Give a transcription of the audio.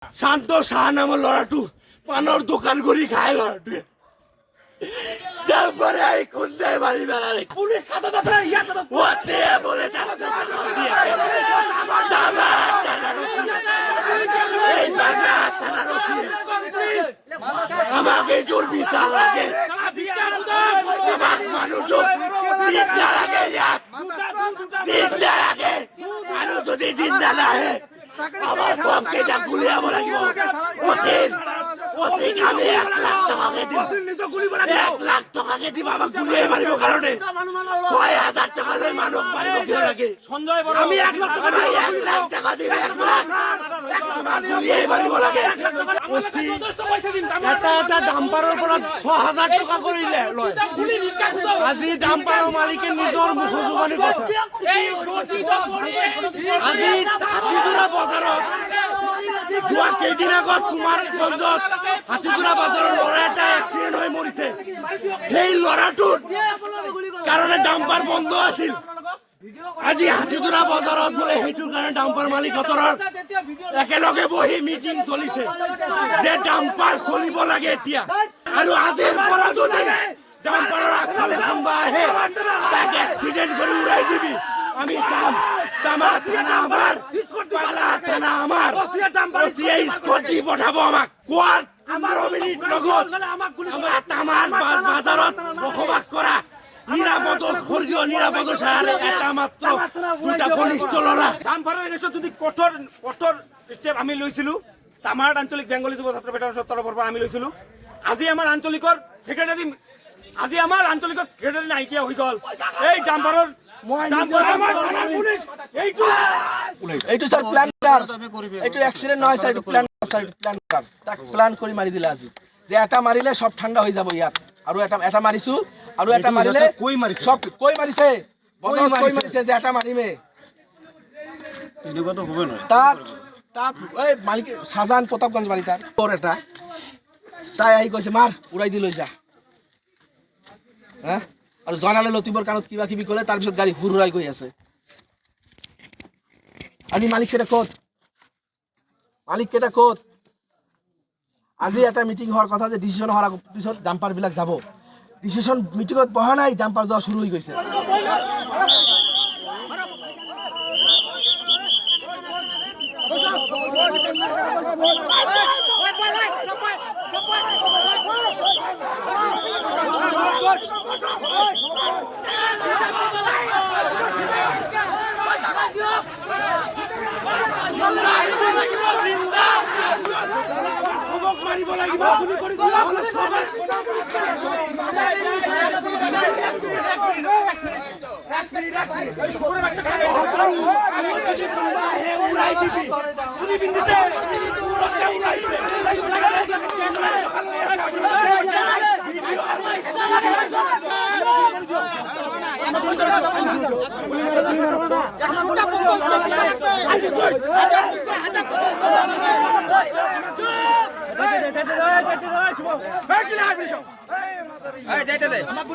শান্ত শাহ নামৰ ল'ৰাটো পানৰ দোকান কৰি খায় ল'ৰাটোৱে তারপরে আই খুন্দায় মারি বেড়ালে পুলিশ হাতে ধরে ওয়াতে বলে আমাকে জোর বিচার লাগে আমার মানুষ জিন্দা লাগে জিন্দা লাগে মানুষ যদি জিন্দা না হে আমার সবকে যা গুলিয়াব লাগিব ওসির ওসির আমি 1 লাখ টাকাকে দিব 1 লাখ টাকাকে দিব আমাক গুলিয়ে মারিব কারণে 6000 টাকা লই মানুষ মারিব কিয় লাগে সঞ্জয় বড় আমি 1 লাখ টাকা 1 লাখ টাকা দিব 1 লাখ গুলিয়ে মারিব লাগে ওসি এটা ডাম্পাৰৰ পৰা 6000 টাকা কৰিলে লয় আজি ডাম্পাৰৰ মালিকে নিজৰ মুখ জুবানি কথা আজি হাতিগুৰা বজাৰত যোৱা কেইদিন আগত কুমাৰগঞ্জত হাতিগুৰা বজাৰৰ ল'ৰা এটা এক্সিডেণ্ট হৈ মৰিছে সেই ল'ৰাটোৰ কাৰণে ডাম্পাৰ বন্ধ আছিল আজি হাতিগুৰা বজাৰত বোলে সেইটোৰ কাৰণে ডাম্পাৰ মালিকহঁতৰ একেলগে বহি মিটিং চলিছে যে ডাম্পাৰ চলিব লাগে এতিয়া আৰু আজিৰ পৰা যদি ডাম্পাৰৰ আগফালে কোনোবা আহে তাক এক্সিডেণ্ট কৰি উৰাই দিবি আমি চাম তামাৰ থানা আমাৰ পাগলা থানা আমাৰ ওচিয়ে স্কট দি পঠাব আমাক কোৱাৰ 15 মিনিট লগত আমাৰ তামাৰ বাজাৰত বসবাস কৰা নিৰাপদ স্বৰ্গীয় নিৰাপদ সাহাৰে এটা মাত্ৰ দুটা কনিষ্ঠ লড়া ডাম্পাৰেৰ ক্ষেত্ৰত যদি কঠোৰ স্টেপ আমি লৈছিলো তামাৰ আঞ্চলিক বেংগলী যুৱ ছাত্ৰ ফেডাৰেশ্যনৰ তৰফৰ পৰা আমি লৈছিলো আজি আমাৰ আঞ্চলিকৰ সেক্ৰেটাৰী নাইকিয়া হৈ গ'ল এই ডাম্পাৰৰ এইটো স্যাৰ প্ল্যানাৰ এইটো এক্সিডেন্ট নহয় স্যাৰ প্ল্যানাৰ তাক প্ল্যান কৰি মাৰি দিলে আজি যে এটা মাৰিলে সব ঠাণ্ডা হৈ যাব ইয়াত আৰু এটা মাৰিছো আৰু এটা মাৰিলে কই মাৰিছে সব কই মাৰিছে বজত কই মাৰিছে যে এটা মাৰিমে এনেকুৱা তো হ'ব নহয় তাত এই মালিক শাহজাহান প্ৰতাপগঞ্জ বাড়ি তাৰ তোৰ এটা তাই আহি কৈছে মাৰ উৰাই দি লৈ যা হ্যাঁ আৰু জনালে লতিবৰ কানত কিবা কিবি ক'লে তাৰ পিছত গাড়ী হুৰুৰাই গৈ আছে আজি মালিক কেটা ক'ত আজি এটা মিটিং হোৱাৰ কথা যে ডিসিশন হোৱাৰ পিছত ডাম্পাৰ বিলাক যাব ডিসিশন মিটিংত বহা নাই ডাম্পাৰ যোৱা শুৰু হৈ গৈছে